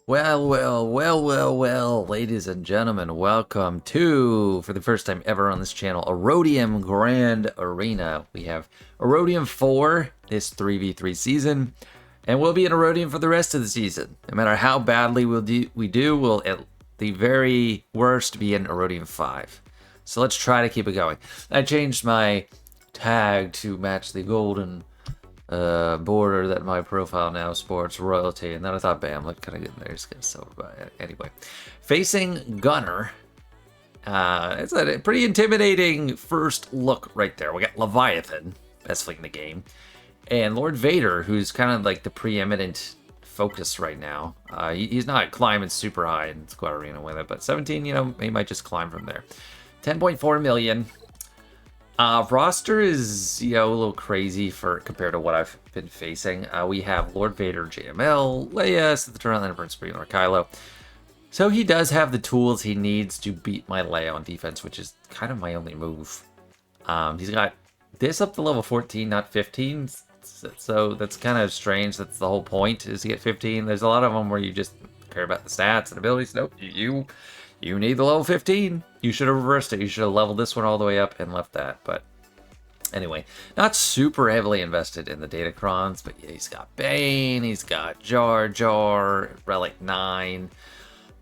Well, ladies and gentlemen, welcome to, for the first time ever on this channel, Aurodium Grand Arena. We have Aurodium 4 this 3v3 season, and we'll be in Aurodium for the rest of the season. No matter how badly we do, we'll at the very worst be in Aurodium 5. So let's try to keep it going. I changed my tag to match the golden border that my profile now sports, royalty, and then I thought, bam, look kind of good in there. Just get silver, but anyway, facing Gunnar. It's a pretty intimidating first look right there. We got Leviathan, best fleet in the game, and Lord Vader, who's kind of like the preeminent focus right now. He's not climbing super high in Squad Arena with it, but 17, you know, he might just climb from there. 10.4 million. Roster is, you know, a little crazy for compared to what I've been facing. We have Lord Vader, JML, Leia, Sith, Emperor, or Kylo. So he does have the tools he needs to beat my Leia on defense, which is kind of my only move. He's got this up to level 14, not 15. So that's kind of strange. That's the whole point, is to get 15. There's a lot of them where you just care about the stats and abilities. Nope, you need the level 15. You should have reversed it. You should have leveled this one all the way up and left that. But anyway, not super heavily invested in the Datacrons, but yeah, he's got Bane, he's got Jar Jar, Relic 9,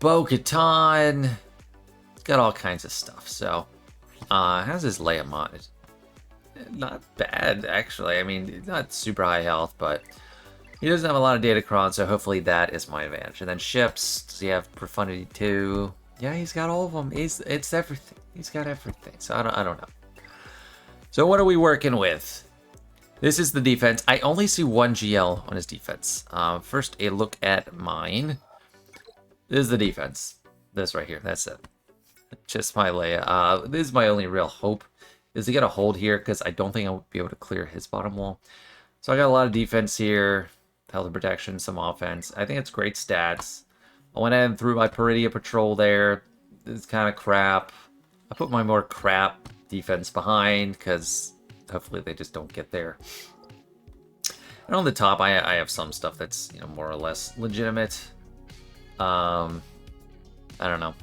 Bo-Katan. He's got all kinds of stuff. So, how's his Leia modded? Not bad, actually. I mean, not super high health, but he doesn't have a lot of Datacrons, so hopefully that is my advantage. And then ships, does he have Profundity 2? Yeah, he's got all of them. It's everything. He's got everything. So I don't know. So what are we working with? This is the defense. I only see one GL on his defense. First, a look at mine. This is the defense. This right here. That's it. Just my Leia. This is my only real hope, is to get a hold here, because I don't think I'll be able to clear his bottom wall. So I got a lot of defense here. Health and protection, some offense. I think it's great stats. I went ahead and threw my Peridia Patrol there. It's kind of crap. I put my more crap defense behind, because hopefully they just don't get there. And on the top, I have some stuff that's, you know, more or less legitimate. I don't know.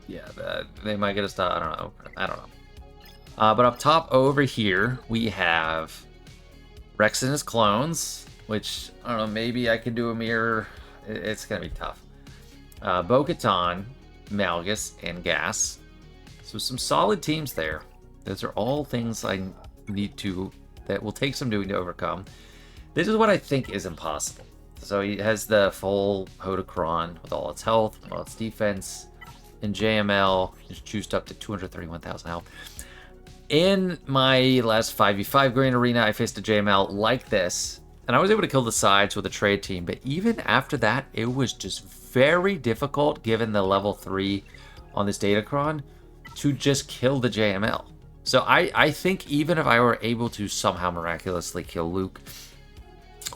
Yeah, they might get a stop. I don't know. But up top over here, we have Rex and his clones, which, I don't know, maybe I could do a mirror. It's going to be tough. Bo-Katan, Malgus, and Gas. So some solid teams there. Those are all things I need to, that will take some doing to overcome. This is what I think is impossible. So he has the full Rolo Cron with all its health, all its defense, and JML is juiced up to 231,000 health. In my last 5v5 Grand Arena, I faced a JML like this, and I was able to kill the sides with a trade team, but even after that, it was just very difficult, given the level 3 on this Datacron, to just kill the JML. So I think even if I were able to somehow miraculously kill Luke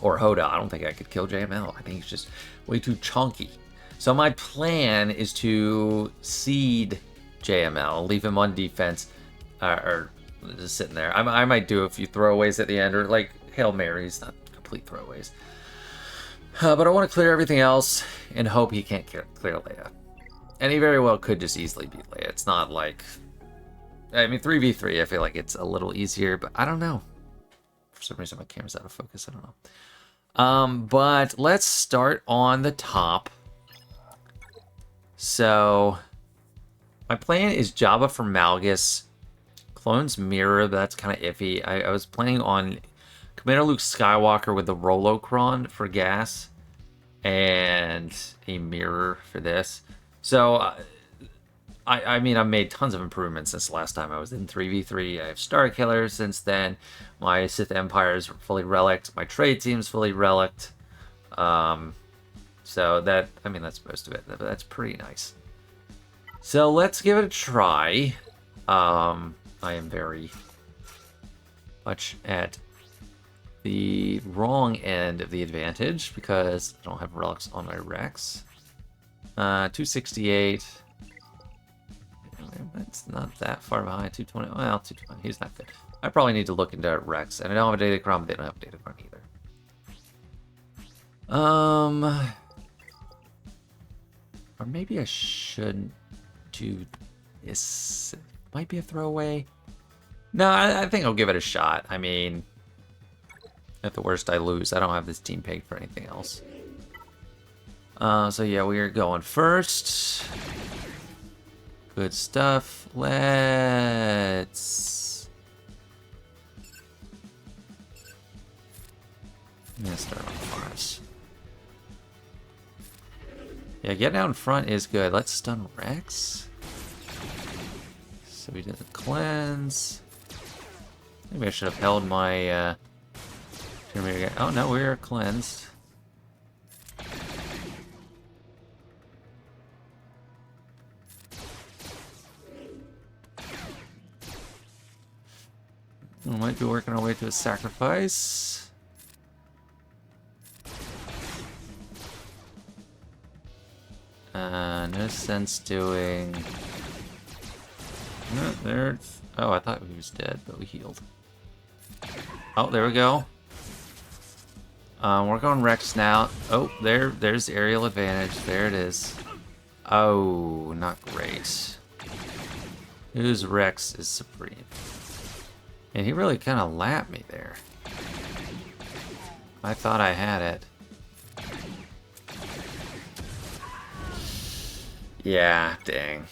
or Hoda, I don't think I could kill JML. I think he's just way too chunky. So my plan is to seed JML, leave him on defense, or just sitting there. I might do a few throwaways at the end, or like Hail Marys, not complete throwaways. But I want to clear everything else and hope he can't clear Leia. And he very well could just easily beat Leia. It's not like, I mean, 3v3, I feel like it's a little easier, but I don't know. For some reason, my camera's out of focus. I don't know. But let's start on the top. So my plan is Jabba for Malgus. Clones mirror, but that's kind of iffy. I was planning on Commander Luke Skywalker with the Rolo Cron for gas, and a mirror for this. So, I mean, I've made tons of improvements since last time I was in 3v3. I have Starkiller since then. My Sith Empire is fully relicked. My trade team's fully relicked. So that, I mean, that's most of it. That's pretty nice. So let's give it a try. I am very much at the wrong end of the advantage because I don't have relics on my Rex. 268. That's not that far behind. 220. Well, 220. He's not good. I probably need to look into Rex. And I don't have a Datacron, but they don't have a Datacron either. Or maybe I shouldn't do this. Might be a throwaway. No, I think I'll give it a shot. I mean, at the worst I lose. I don't have this team pegged for anything else. So yeah, we are going first. Good stuff. Let's start on Mars. Yeah, getting out in front is good. Let's stun Rex. So we did the cleanse. Maybe I should have held my oh no, we are cleansed. We might be working our way to a sacrifice. No sense doing... No, there... Oh, I thought he was dead, but we healed. Oh, there we go. We're going Rex now. Oh, there's aerial advantage. There it is. Oh, not great. Whose Rex is supreme? And he really kind of lapped me there. I thought I had it. Yeah, dang.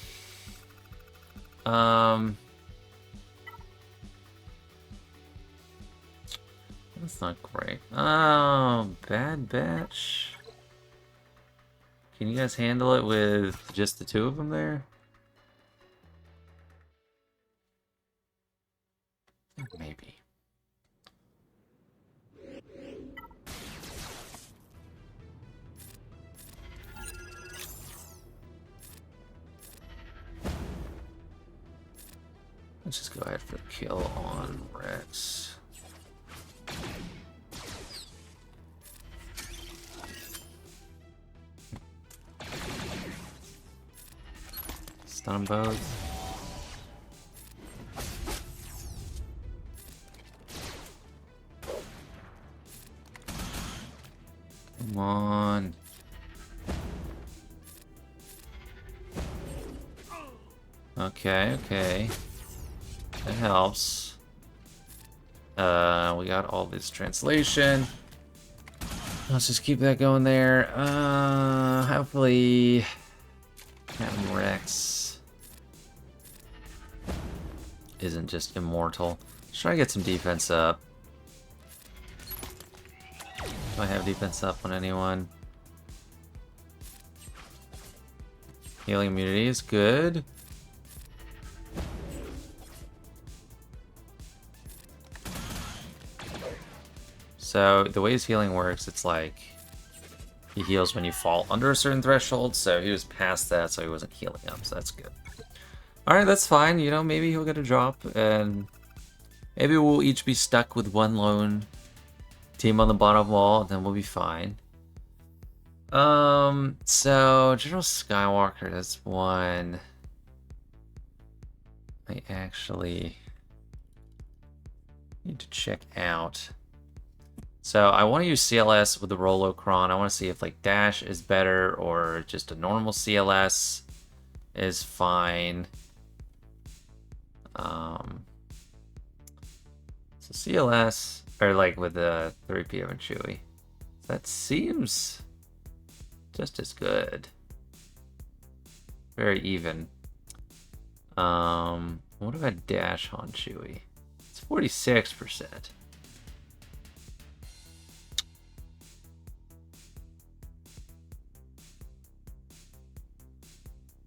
That's not great. Oh, bad batch. Can you guys handle it with just the two of them there? Maybe. Let's just go ahead for the kill on Rex. Stun both. Come on. Okay, okay. That helps. We got all this translation. Let's just keep that going there. Hopefully Captain Rex isn't just immortal. Let's try to get some defense up. Do I have defense up on anyone? Healing immunity is good. So the way his healing works, it's like he heals when you fall under a certain threshold, so he was past that, so he wasn't healing up, so that's good. Alright, that's fine, you know, maybe he'll get a drop, and maybe we'll each be stuck with one lone team on the bottom wall, and then we'll be fine. So General Skywalker, that's one. I actually need to check out. So I want to use CLS with the Rolo Cron. I want to see if like dash is better or just a normal CLS is fine. So CLS, or like with the 3PO and Chewie. That seems just as good. Very even. What about dash on Chewie? It's 46%.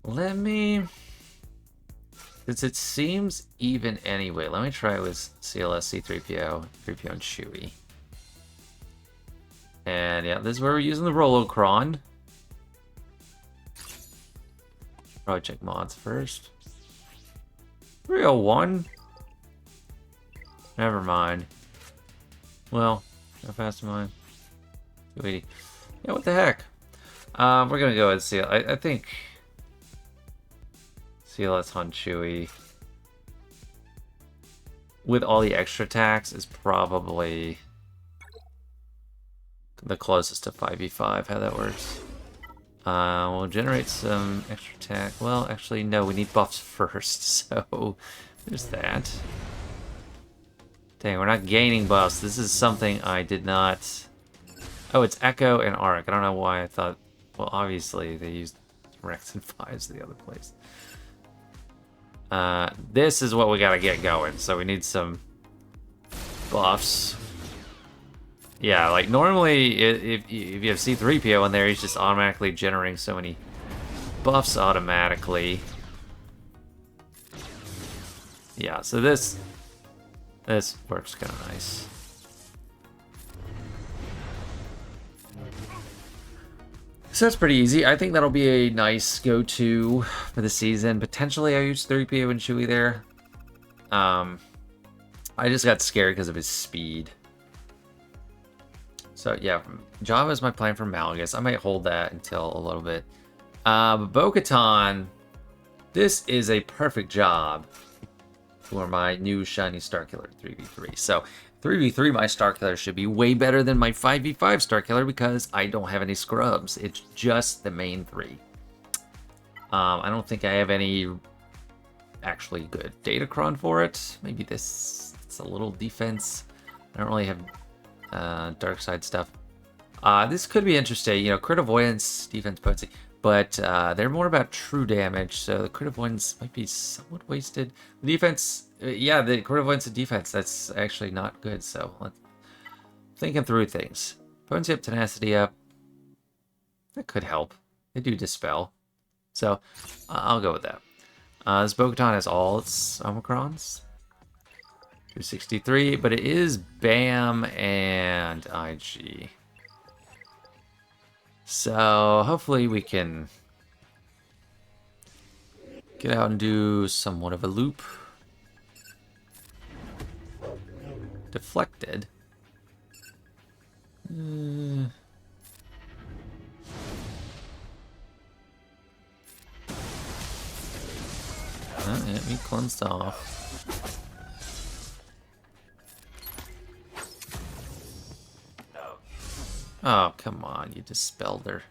Let me... Since it seems even anyway, let me try it with CLS, C3PO, 3PO, and Chewie. And yeah, this is where we're using the Rolo Cron. Probably check mods first. 301? Never mind. Well, how fast am I? 280. Yeah, what the heck? We're gonna go and see. I think CLS on Chewie with all the extra attacks is probably the closest to 5v5, how that works. We'll generate some extra attack. Well, actually, no, we need buffs first, so there's that. Dang, we're not gaining buffs. This is something I did not... Oh, it's Echo and Arc. I don't know why I thought... Well, obviously, they used Rex and 5s the other place. This is what we gotta get going, so we need some buffs. Yeah, like normally if you have C-3PO in there, he's just automatically generating so many buffs automatically. Yeah, so this works kind of nice. So that's pretty easy. I think that'll be a nice go-to for the season. Potentially I use 3PO and Chewie there. I just got scared because of his speed. So yeah, Jabba is my plan for Malgus. I might hold that until a little bit. But Bo-Katan, this is a perfect job for my new shiny Starkiller 3v3. So 3v3, my Starkiller should be way better than my 5v5 Starkiller because I don't have any scrubs. It's just the main three. I don't think I have any actually good Datacron for it. Maybe this, it's a little defense. I don't really have dark side stuff. This could be interesting, you know, crit avoidance, defense potency, but they're more about true damage, so the crit avoidance might be somewhat wasted. The defense, yeah, the crit avoidance and defense, that's actually not good, so let's thinking through things. Potency up, tenacity up, that could help. They do dispel, so I'll go with that. This Bo-Katan has all its Omicrons. 263, but it is BAM and IG. So hopefully we can get out and do somewhat of a loop. Deflected. Yeah, we cleansed off. Oh, come on, you dispelled her.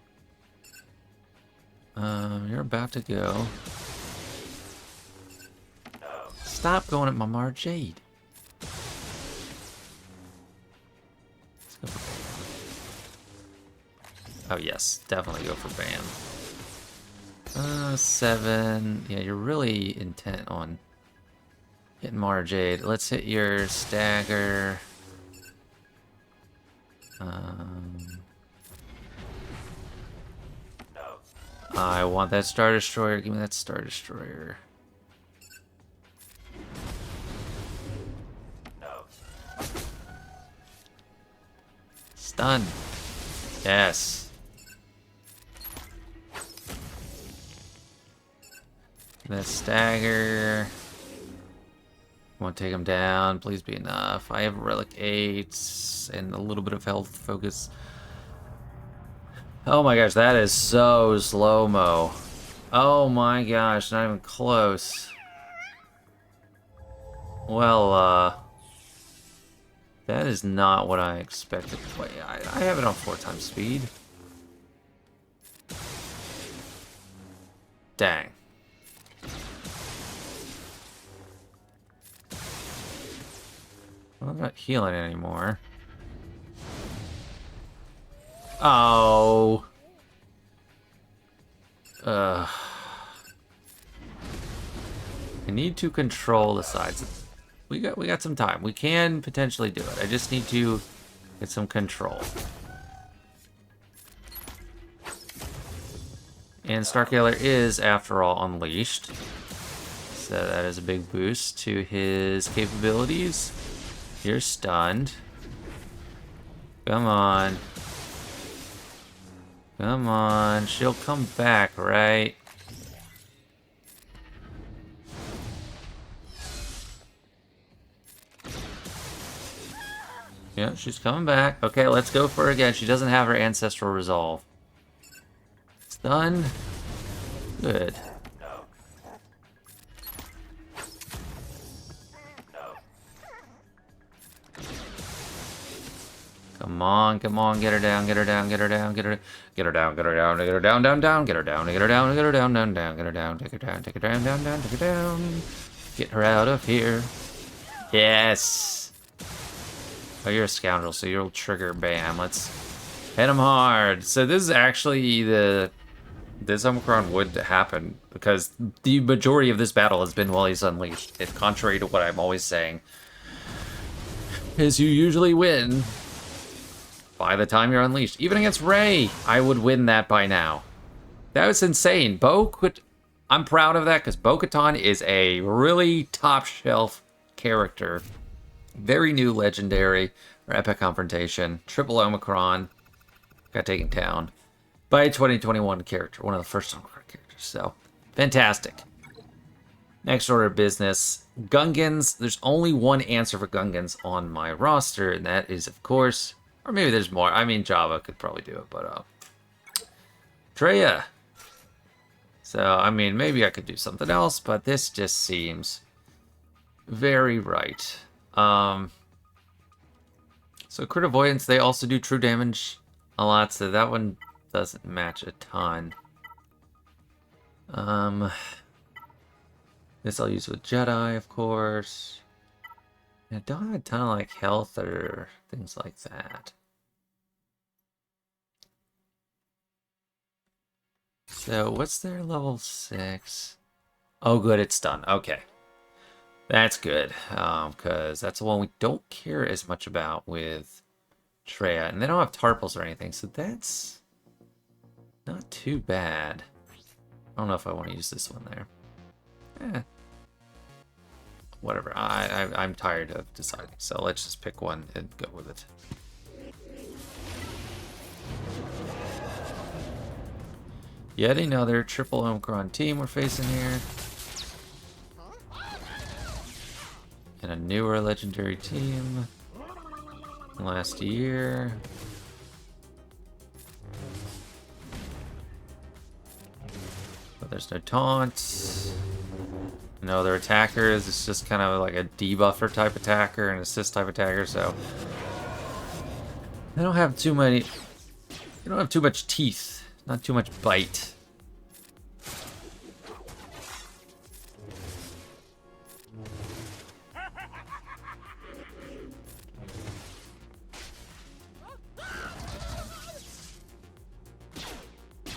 You're about to go. Stop going at my Mara Jade. Let's go for BAM. Oh yes, definitely go for BAM. 7. Yeah, you're really intent on hitting Mara Jade. Let's hit your stagger. I want that Star Destroyer. Give me that Star Destroyer. Stun. Yes. That stagger. Won't take him down. Please be enough. I have Relic 8 and a little bit of health focus. Oh my gosh, that is so slow-mo. Oh my gosh, not even close. Well, that is not what I expected. Wait, I have it on 4x speed. Dang. Well, I'm not healing anymore. Oh. I need to control the sides. We got some time. We can potentially do it. I just need to get some control. And Starkiller is, after all, unleashed. So that is a big boost to his capabilities. You're stunned. Come on. Come on. She'll come back, right? Yeah, she's coming back. Okay, let's go for her again. She doesn't have her Ancestral Resolve. Stun. Good. Come on, get her down, get her down, get her down, get her down, get her down, get her down, down, get her down, get her down, get her down, down, get her down, take her down, take her down, down, take her down. Get her out of here. Yes. Oh, you're a scoundrel, so you'll trigger. Bam. Let's hit him hard. So this is actually this Omicron would happen because the majority of this battle has been while he's unleashed. It's contrary to what I'm always saying, is you usually win by the time you're unleashed. Even against Rey, I would win that by now. That was insane. I'm proud of that because Bo-Katan is a really top shelf character. Very new legendary or epic confrontation. Triple Omicron. Got taken down by a 2021 character. One of the first Omicron characters. So, fantastic. Next order of business. Gungans. There's only one answer for Gungans on my roster, and that is, of course, or maybe there's more. I mean, Jabba could probably do it, but Traya. So, I mean, maybe I could do something else, but this just seems very right. So crit avoidance, they also do true damage a lot, so that one doesn't match a ton. This I'll use with Jedi, of course. I don't have a ton of like health or things like that. So what's their level 6? Oh good, it's done. Okay. That's good. Because that's the one we don't care as much about with Traya. And they don't have Tarpals or anything, so that's not too bad. I don't know if I want to use this one there. Whatever. I'm tired of deciding, so let's just pick one and go with it. Yet another triple Omicron team we're facing here. And a newer legendary team. Last year. But there's no taunts. No other attackers. It's just kind of like a debuffer type attacker and assist type attacker, so they don't have too many. They don't have too much teeth. Not too much bite.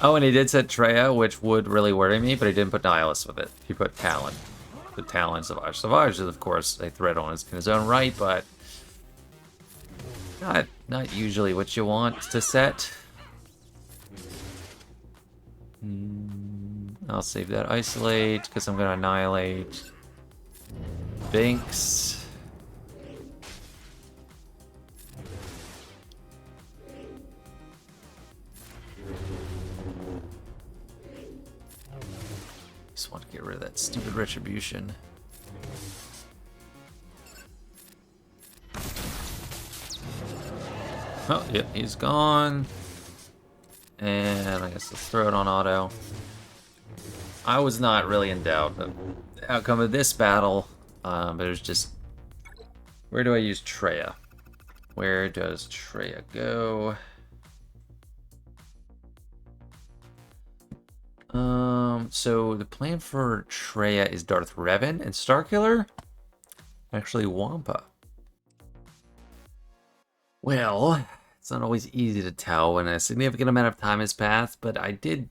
Oh, and he did set Traya, which would really worry me, but he didn't put Nihilus with it. He put Talon. The Talon Savage. Savage is, of course, a threat on in his own right, but not usually what you want to set. I'll save that Isolate, because I'm going to Annihilate Binks. Just want to get rid of that stupid Retribution. Oh, yep, he's gone. And I guess let's throw it on auto. I was not really in doubt of the outcome of this battle, but it was just... Where do I use Traya? Where does Traya go? So the plan for Traya is Darth Revan and Starkiller? Actually, Wampa. Well, it's not always easy to tell when a significant amount of time has passed, but I did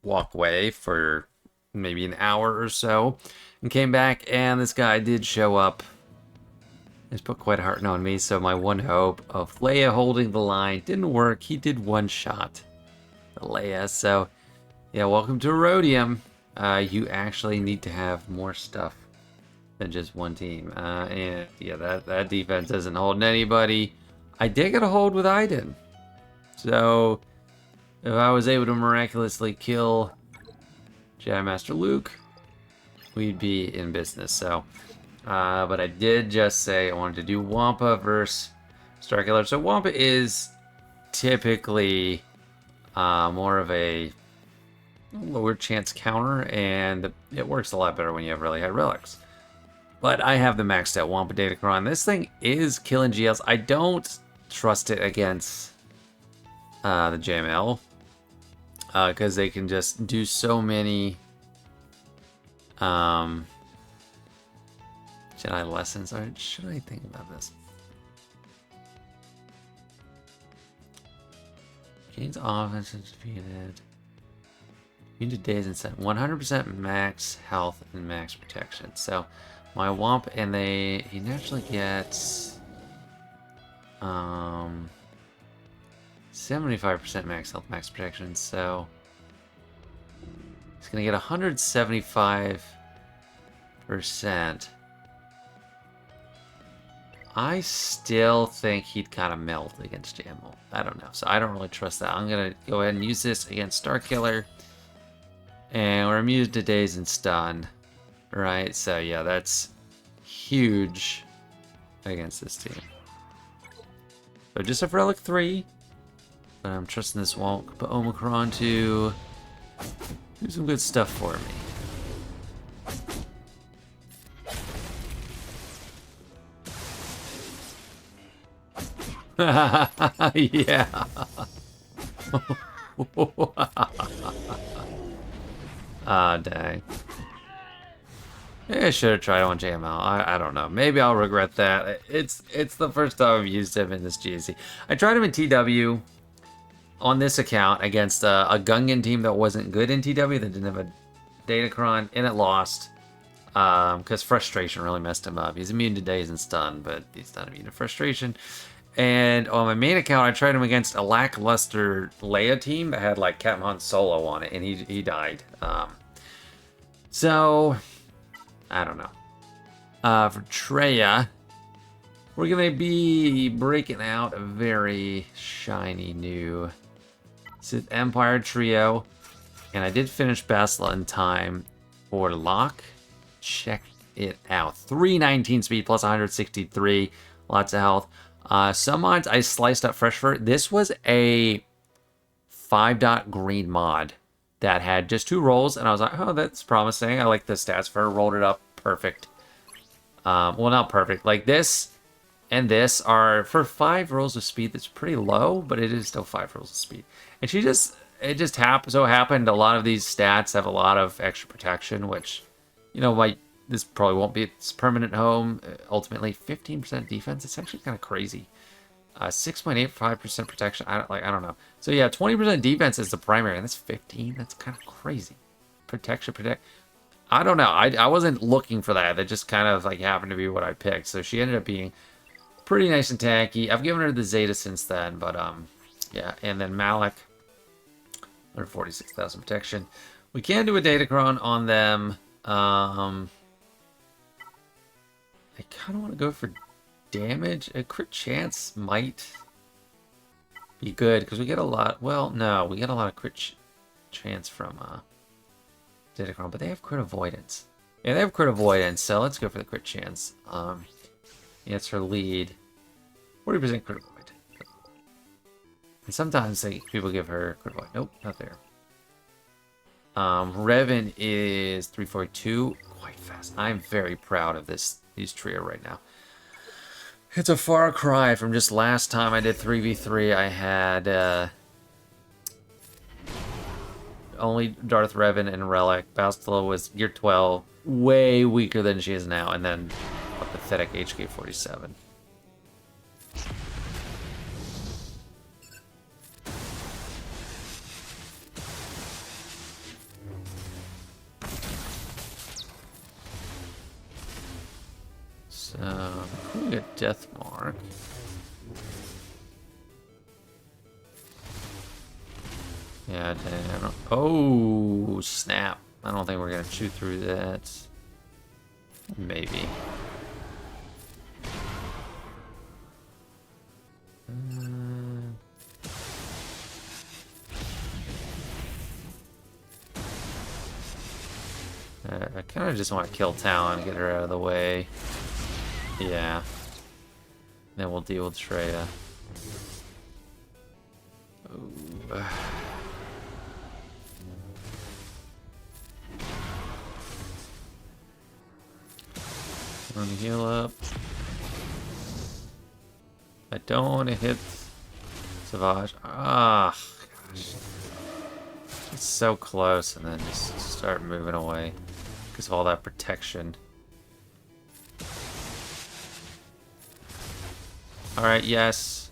walk away for maybe an hour or so and came back, and this guy did show up. He's put quite a heart on me, so my one hope of Leia holding the line didn't work. He did one shot Leia, so yeah, welcome to Aurodium. You actually need to have more stuff than just one team. And yeah, that defense isn't holding anybody. I did get a hold with Iden. So if I was able to miraculously kill Jedi Master Luke, we'd be in business. So, but I did just say I wanted to do Wampa versus Starkiller. So Wampa is typically more of a lower chance counter, and it works a lot better when you have really high relics. But I have the maxed out Wampa Datacron. This thing is killing GLs. I don't trust it against the JML. Because they can just do so many Jedi lessons. Or should I think about this? Gains offense and defeated. Unit days and set 100% max health and max protection. So my Wampa, and he naturally gets 75% max health, max protection. So he's gonna get 175%. I still think he'd kind of melt against JML. I don't know. So I don't really trust that. I'm going to go ahead and use this against Starkiller. And we're immune to daze and stun. Right? So yeah, that's huge against this team. So just a Relic 3. But I'm trusting this Rolo Cron to do some good stuff for me. Yeah. Ah, dang. Maybe I should have tried on JML. I don't know. Maybe I'll regret that. It's the first time I've used him in this GAC. I tried him in TW on this account against a Gungan team that wasn't good in TW, that didn't have a Datacron, and it lost. Because frustration really messed him up. He's immune to daze and stun, but he's not immune to frustration. And on my main account, I tried him against a lackluster Leia team that had like Captain Han Solo on it, and he died. So I don't know. For Traya, we're gonna be breaking out a very shiny new Sith Empire trio, and I did finish Basla in time for lock. Check it out. 319 speed plus 163, lots of health. Some mods I sliced up fresh for. This was a 5-dot green mod that had just 2 rolls, and I was like, oh, that's promising. I like the stats for her. Rolled it up perfect. Well, not perfect. Like this and this are for 5 rolls of speed. That's pretty low, but it is still 5 rolls of speed. And it just so happened a lot of these stats have a lot of extra protection, which, you know, this probably won't be its permanent home. Ultimately, 15% defense. It's actually kind of crazy. 6.85% protection. I don't know. So yeah, 20% defense is the primary, and that's 15. That's kind of crazy. Protection. I don't know. I wasn't looking for that. That just kind of like happened to be what I picked. So she ended up being pretty nice and tanky. I've given her the Zeta since then, but yeah. And then Malik, 146,000 protection. We can do a Datacron on them. I kind of want to go for damage. A crit chance might be good because we get a lot. Well, no, we get a lot of crit chance from Datacron, but they have crit avoidance. Yeah, they have crit avoidance, so let's go for the crit chance. Yeah, it's her lead. 40% crit avoid. And sometimes people give her crit avoid. Nope, not there. Revan is 342, quite fast. I'm very proud of these trio right now. It's a far cry from just last time I did 3v3. I had only Darth Revan and Relic. Bastila was gear 12, way weaker than she is now, and then a pathetic HK-47. So, we get Death Mark. Yeah, dang, I don't... Oh, snap. I don't think we're going to chew through that. Maybe. I kind of just want to kill Talon, get her out of the way. Yeah. Then we'll deal with Traya. Ooh. Let me heal up. I don't want to hit Savage. Ah, gosh. It's so close, and then just start moving away because of all that protection. Alright, yes.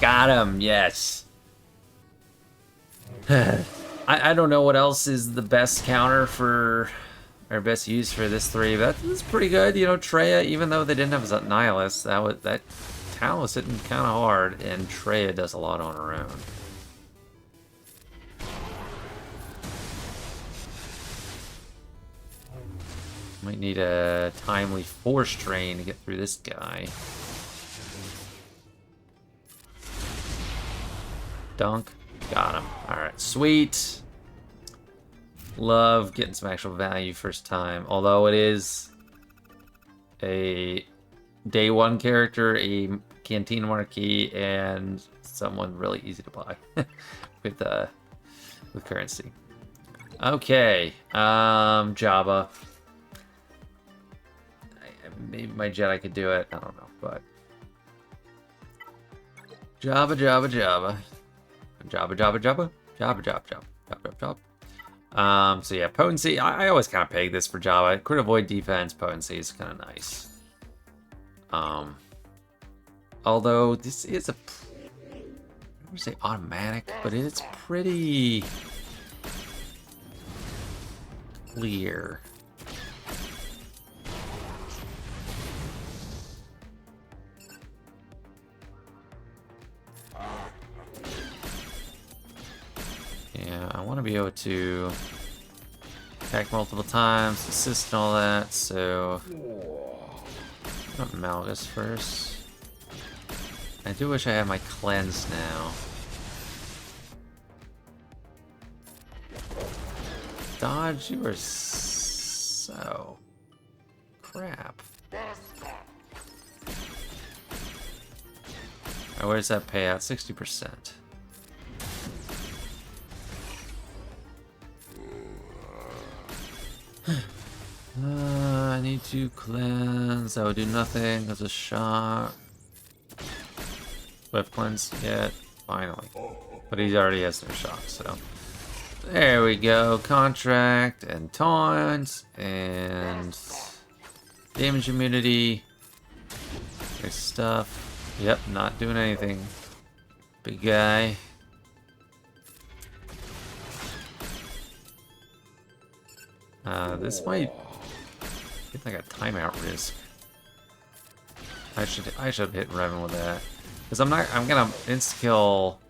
Got him, yes. I don't know what else is the best counter for, or best use for this 3, but that's pretty good. You know, Traya, even though they didn't have Nihilus, that talent was hitting kind of hard, and Traya does a lot on her own. Might need a timely force train to get through this guy. Dunk. Got him. Alright, sweet. Love getting some actual value first time. Although it is a day 1 character, a Canteen Marquee, and someone really easy to buy with currency. Okay, Jabba. Maybe my Jedi could do it. I don't know, but Jabba. So yeah, potency. I always kind of peg this for Jabba. Crit avoid defense, potency is kind of nice. Although this is I would say automatic, but it's pretty clear. Yeah, I want to be able to attack multiple times, assist and all that, so I want Malgus first. I do wish I had my cleanse now. Dodge, you are so crap. Alright, where's that payout? 60%. I need to cleanse. That would do nothing. There's a shot. Whip cleanse yet? Finally. But he already has no shock, so. There we go. Contract and taunt and damage immunity. Great stuff. Yep, not doing anything. Big guy. This might get like a timeout risk. I should have hit Revan with that. Because I'm gonna insta-kill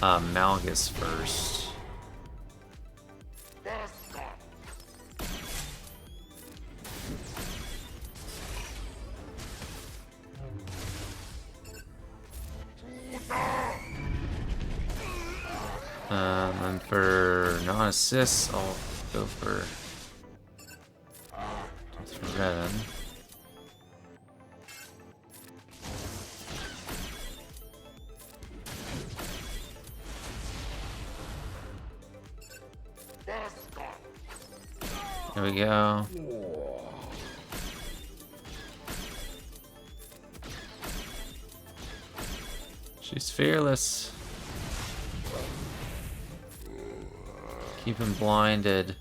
Malgus first. And for non-assists, I'll go for Revan. There we go. She's fearless. Keep him blinded.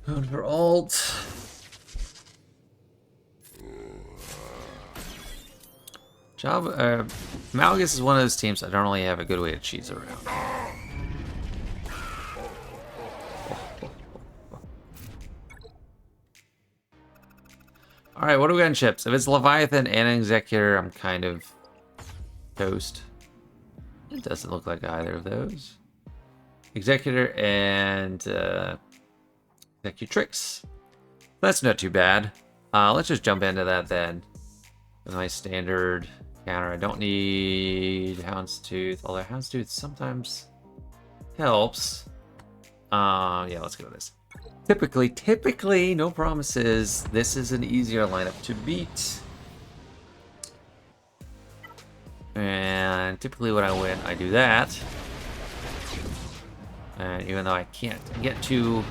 Going for ult. Jabba, Malgus is one of those teams I don't really have a good way to cheese around. Alright, what do we got in chips? If it's Leviathan and Executor, I'm kind of toast. It doesn't look like either of those. Executor and Executrix. That's not too bad. Let's just jump into that then. With my standard counter. I don't need Houndstooth, although Houndstooth sometimes helps. Yeah, let's go with this. Typically, no promises. This is an easier lineup to beat. And typically when I win, I do that. And even though I can't get to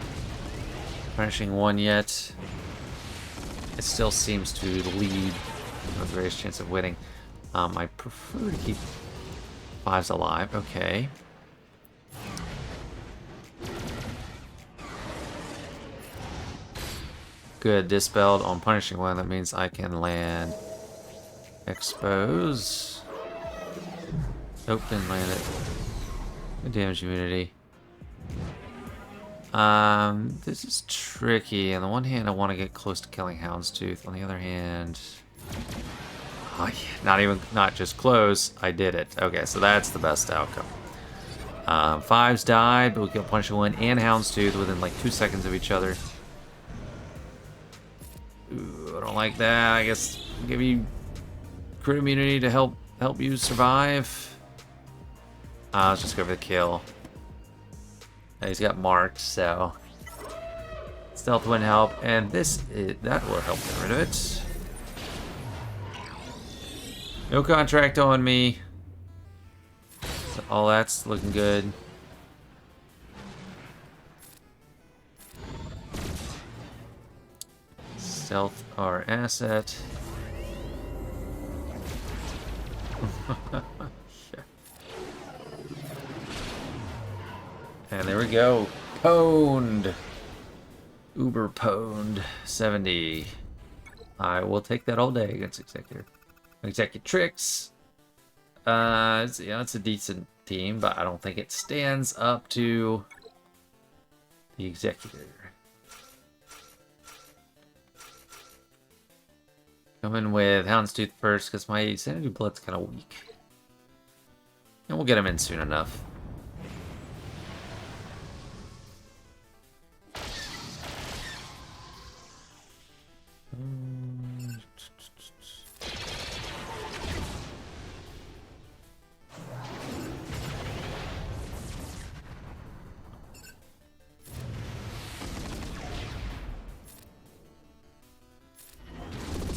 punishing one yet, it still seems to lead with the greatest chance of winning. I prefer to keep 5s alive. Okay. Good, dispelled on punishing one. That means I can land expose. Nope, didn't land it. Good damage immunity. This is tricky. On the one hand, I want to get close to killing Houndstooth. On the other hand, oh yeah, not just close. I did it. Okay, so that's the best outcome. 5s died, but we killed punishing one and Houndstooth within like 2 seconds of each other. Ooh, I don't like that. I guess I'll give you crit immunity to help you survive. Let's just go for the kill. He's got marked, so stealth wouldn't help, and that will help get rid of it. No contract on me. So all that's looking good. Stealth our asset. And there we go. Pwned. Uber pwned. 70. I will take that all day against Executor. Executrix. It's a decent team, but I don't think it stands up to the Executor. Coming with Houndstooth first, because my Sanity Blood's kind of weak. And we'll get him in soon enough.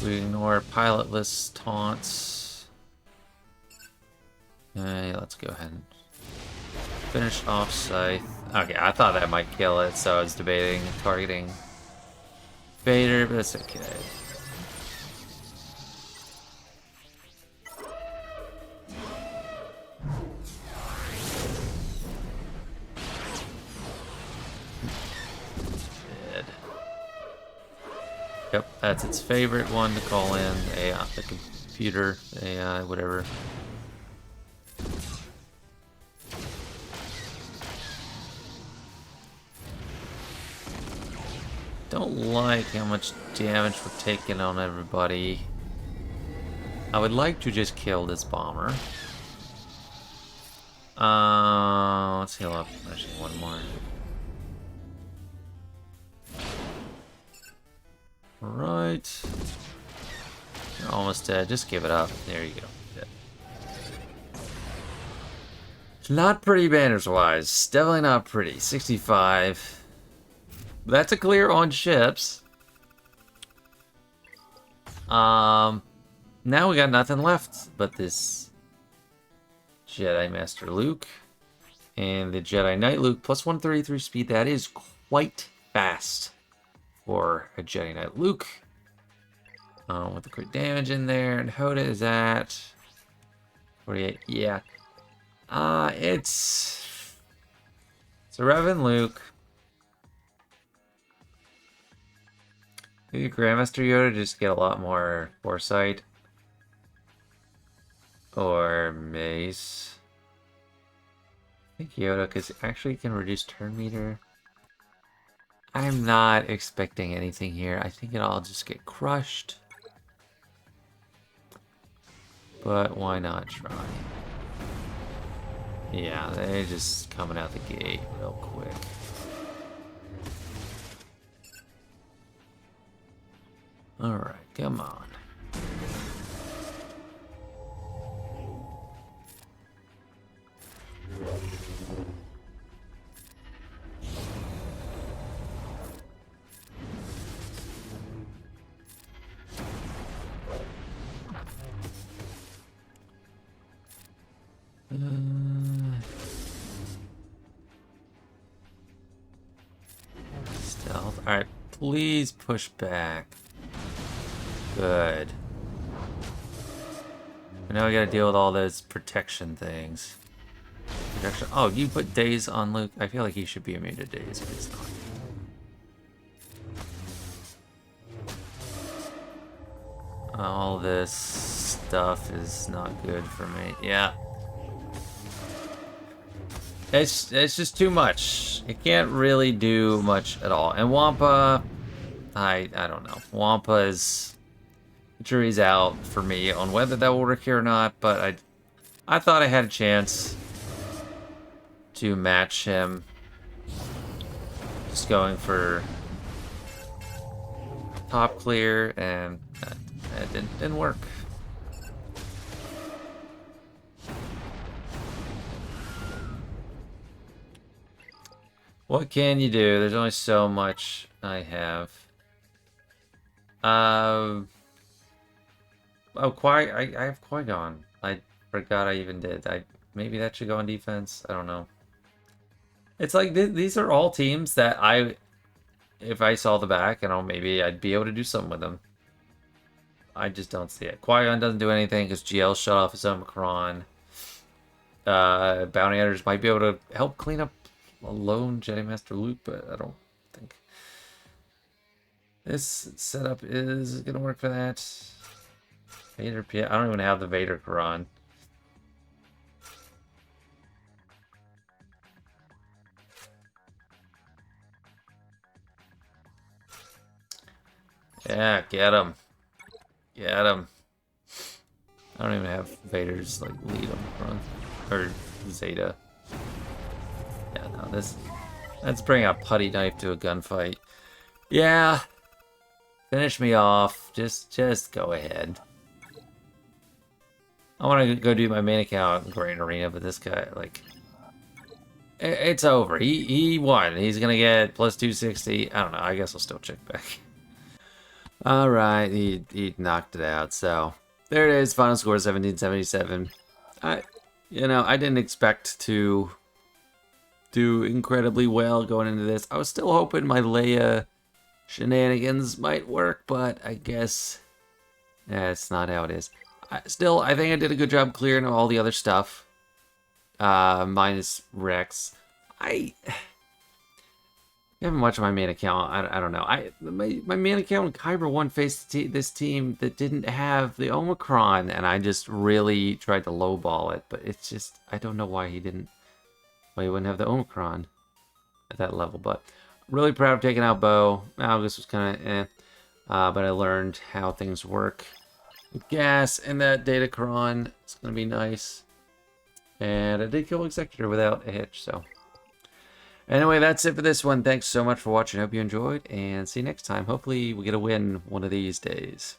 We ignore pilotless taunts. Yeah, let's go ahead and finish off Scythe. Okay, I thought that might kill it, so I was debating targeting Vader, but that's okay. Yep, that's its favorite one to call in. The computer, AI, whatever. Don't like how much damage we're taking on everybody. I would like to just kill this bomber. Let's heal up. Actually, one more. Right. You're almost dead. Just give it up. There you go. Dead. Not pretty banners-wise. Definitely not pretty. 65. That's a clear on ships. Now we got nothing left but this Jedi Master Luke and the Jedi Knight Luke plus 133 speed. That is quite fast for a Jedi Knight Luke. With the crit damage in there, and Hoda is at 48. Yeah. It's a Revan Luke. Maybe Grandmaster Yoda just get a lot more foresight. Or Mace. I think Yoda actually can reduce turn meter. I'm not expecting anything here. I think it'll all just get crushed. But why not try? Yeah, they're just coming out the gate real quick. Alright, come on. Please push back. Good. And now I gotta deal with all those protection things. Protection. Oh, you put daze on Luke? I feel like he should be immune to daze, but he's not. All this stuff is not good for me. Yeah. It's just too much. It can't really do much at all. And Wampa, I don't know. Wampa is, jury's out for me on whether that will work here or not, but I thought I had a chance to match him. Just going for top clear, and that didn't work. What can you do? There's only so much I have. Oh, I have Qui-Gon. I forgot I even did. Maybe that should go on defense. I don't know. It's like these are all teams that if I saw the back, maybe I'd be able to do something with them. I just don't see it. Qui-Gon doesn't do anything because GL shut off his own Cron. Bounty Hunters might be able to help clean up a lone Jedi Master Luke, but I don't think this setup is gonna work for that. Vader P. I don't even have the Vader Cron. Yeah, get him. Get him. I don't even have Vader's like lead on the front. Or Zeta. Yeah, no, let's bring a putty knife to a gunfight. Yeah. Finish me off. Just go ahead. I want to go do my main account in Grand Arena, but this guy, like, it's over. He won. He's gonna get plus 260. I don't know. I guess I'll still check back. All right, he knocked it out. So there it is. Final score 1777. I didn't expect to do incredibly well going into this. I was still hoping my Leia shenanigans might work, but I guess that's not how it is. I think I did a good job clearing all the other stuff. Minus Rex. I haven't watched my main account. I don't know. My main account, Kyber 1, faced this team that didn't have the Omicron, and I just really tried to lowball it. But it's just, I don't know why he wouldn't have the Omicron at that level. But really proud of taking out Bo. Malgus was kind of but I learned how things work with gas and that Datacron. It's gonna be nice. And I did kill Executor without a hitch, so. Anyway, that's it for this one. Thanks so much for watching. Hope you enjoyed, and see you next time. Hopefully we get a win one of these days.